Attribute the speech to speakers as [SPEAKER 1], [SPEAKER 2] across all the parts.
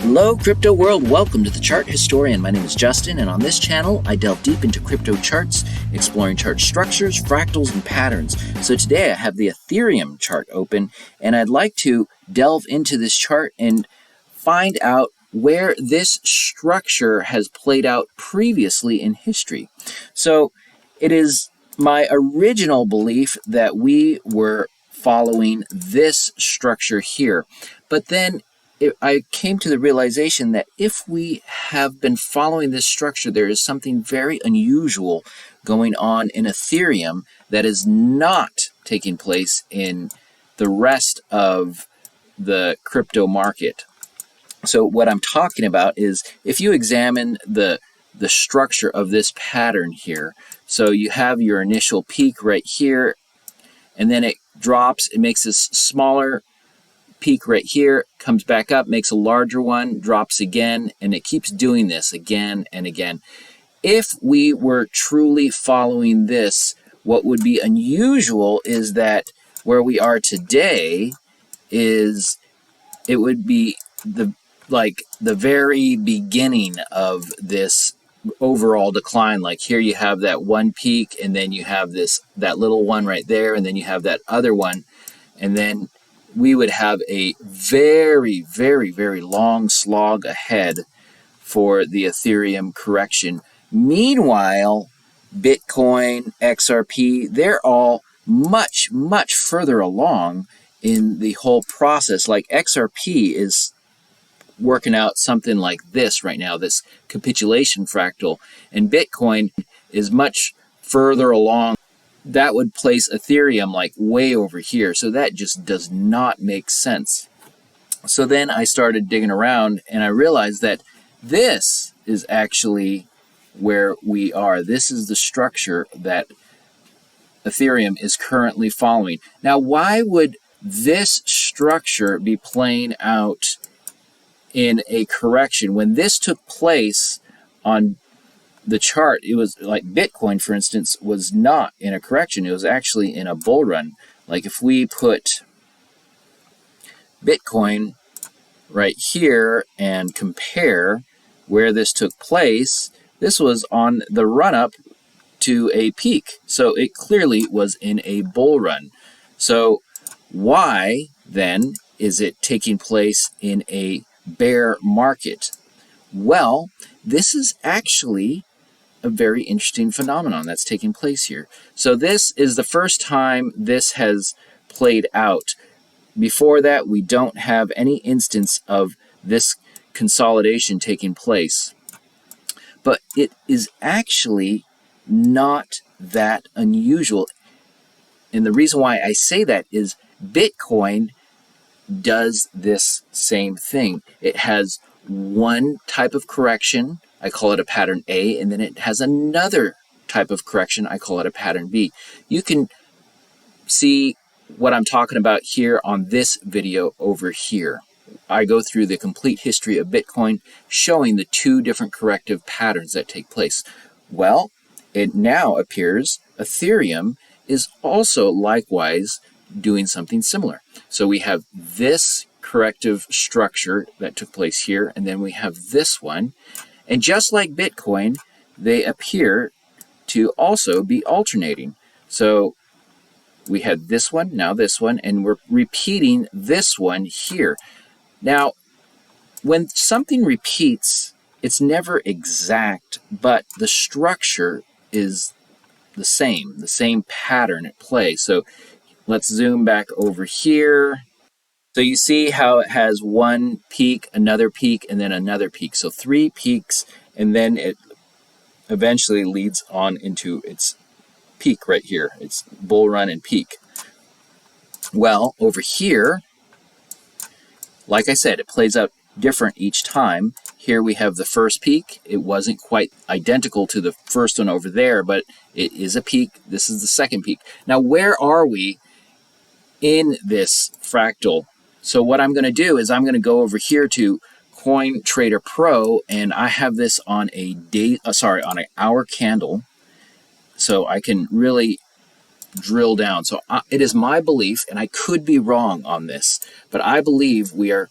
[SPEAKER 1] Hello crypto world, welcome to the Chart Historian. My name is Justin, and on this channel I delve deep into crypto charts, exploring chart structures, fractals, and patterns. So today I have the Ethereum chart open, and I'd like to delve into this chart and find out where this structure has played out previously in history. So it is my original belief that we were following this structure here, but then I came to the realization that if we have been following this structure, there is something very unusual going on in Ethereum that is not taking place in the rest of the crypto market. So what I'm talking about is if you examine the structure of this pattern here, so you have your initial peak right here, and then it drops, it makes this smaller peak right here, comes back up, makes a larger one, drops again, and it keeps doing this again and again. If we were truly following this, what would be unusual is that where we are today is it would be the very beginning of this overall decline. Like here you have that one peak, and then you have that little one right there, and then you have that other one, and then we would have a very, very, very long slog ahead for the Ethereum correction. Meanwhile, Bitcoin, XRP, they're all much, much further along in the whole process. Like XRP is working out something like this right now, this capitulation fractal, and Bitcoin is much further along. That would place Ethereum like way over here. So that just does not make sense. So then I started digging around and I realized that this is actually where we are. This is the structure that Ethereum is currently following. Now, why would this structure be playing out in a correction when this took place on the chart? It was like Bitcoin, for instance, was not in a correction. It was actually in a bull run. Like if we put Bitcoin right here and compare where this took place, this was on the run up to a peak. So it clearly was in a bull run. So why then is it taking place in a bear market? Well, this is actually a very interesting phenomenon that's taking place here. So this is the first time this has played out. Before that, we don't have any instance of this consolidation taking place. But it is actually not that unusual. And the reason why I say that is Bitcoin does this same thing. It has one type of correction, I call it a pattern A, and then it has another type of correction, I call it a pattern B. You can see what I'm talking about here on this video over here. I go through the complete history of Bitcoin, showing the two different corrective patterns that take place. Well, it now appears Ethereum is also likewise doing something similar. So we have this corrective structure that took place here, and then we have this one. And just like Bitcoin, they appear to also be alternating. So we had this one, now this one, and we're repeating this one here. Now, when something repeats, it's never exact, but the structure is the same pattern at play. So let's zoom back over here. So you see how it has one peak, another peak, and then another peak. So three peaks, and then it eventually leads on into its peak right here. It's bull run and peak. Well, over here, like I said, it plays out different each time. Here we have the first peak. It wasn't quite identical to the first one over there, but it is a peak. This is the second peak. Now, where are we in this fractal? So what I'm going to do is I'm going to go over here to Coin Trader Pro, and I have this on on an hour candle, so I can really drill down. So it is my belief, and I could be wrong on this, but I believe we are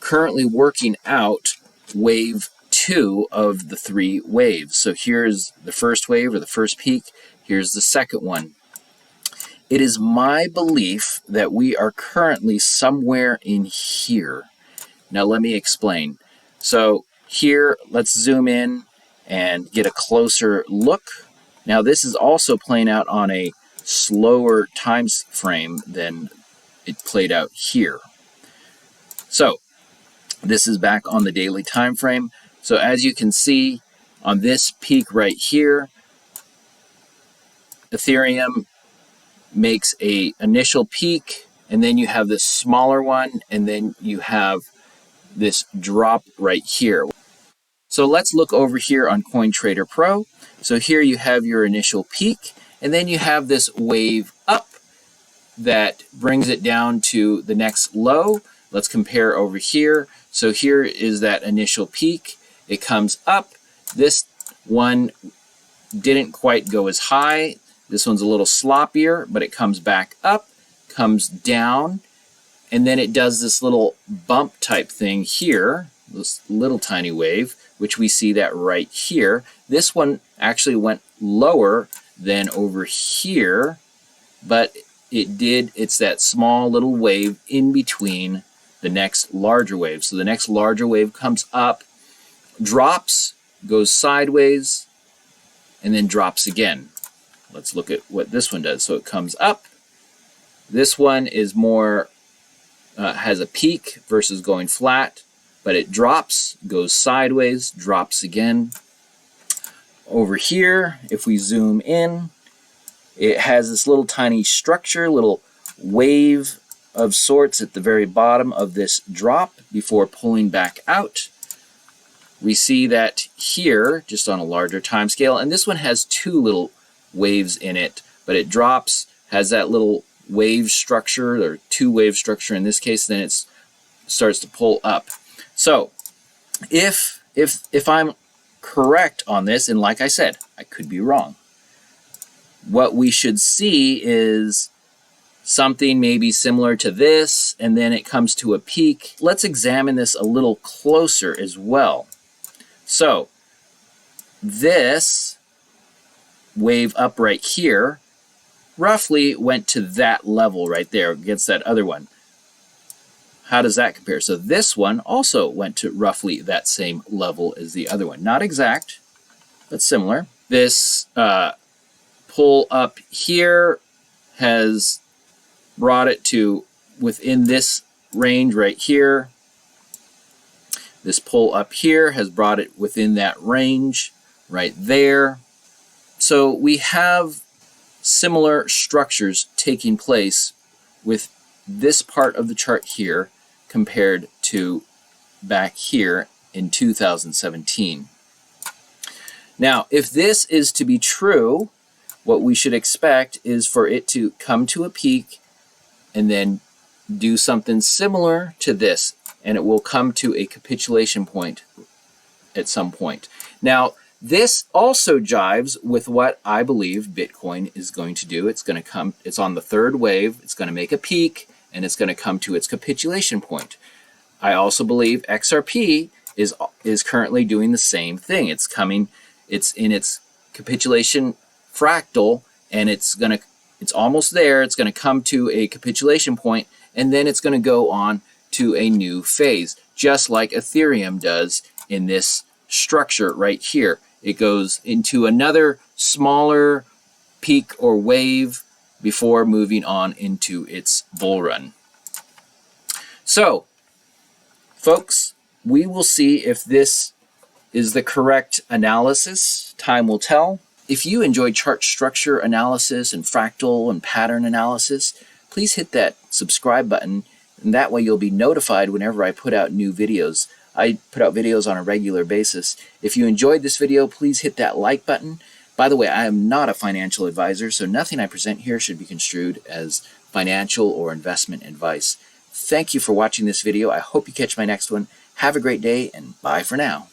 [SPEAKER 1] currently working out wave 2 of the 3 waves. So here's the first wave or the first peak. Here's the second one. It is my belief that we are currently somewhere in here. Now let me explain. So here, let's zoom in and get a closer look. Now this is also playing out on a slower time frame than it played out here. So this is back on the daily time frame. So as you can see on this peak right here, Ethereum makes a initial peak, and then you have this smaller one, and then you have this drop right here. So let's look over here on CoinTrader Pro. So here you have your initial peak, and then you have this wave up that brings it down to the next low. Let's compare over here. So here is that initial peak. It comes up. This one didn't quite go as high. This one's a little sloppier, but it comes back up, comes down, and then it does this little bump type thing here, this little tiny wave, which we see that right here. This one actually went lower than over here, but it's that small little wave in between the next larger wave. So the next larger wave comes up, drops, goes sideways, and then drops again. Let's look at what this one does. So it comes up. This one is more, has a peak versus going flat, but it drops, goes sideways, drops again. Over here, if we zoom in, it has this little tiny structure, little wave of sorts at the very bottom of this drop before pulling back out. We see that here, just on a larger time scale, and this one has 2 little waves in it, but it drops, has that little wave structure, or 2 wave structure in this case, then it starts to pull up. So if I'm correct on this, and like I said, I could be wrong, what we should see is something maybe similar to this, and then it comes to a peak. Let's examine this a little closer as well. So this wave up right here roughly went to that level right there against that other one. How does that compare? So this one also went to roughly that same level as the other one. Not exact, but similar. This pull up here has brought it to within this range right here. This pull up here has brought it within that range right there. So we have similar structures taking place with this part of the chart here compared to back here in 2017. Now, if this is to be true, what we should expect is for it to come to a peak and then do something similar to this, and it will come to a capitulation point at some point. Now, this also jives with what I believe Bitcoin is going to do. It's going to come, it's on the 3rd wave, it's going to make a peak, and it's going to come to its capitulation point. I also believe XRP is currently doing the same thing. It's coming, it's in its capitulation fractal, and it's almost there. It's going to come to a capitulation point, and then it's going to go on to a new phase, just like Ethereum does in this structure right here. It goes into another smaller peak or wave before moving on into its bull run. So, folks, we will see if this is the correct analysis. Time will tell. If you enjoy chart structure analysis and fractal and pattern analysis, please hit that subscribe button, and that way you'll be notified whenever I put out new videos. I put out videos on a regular basis. If you enjoyed this video, please hit that like button. By the way, I am not a financial advisor, so nothing I present here should be construed as financial or investment advice. Thank you for watching this video. I hope you catch my next one. Have a great day, and bye for now.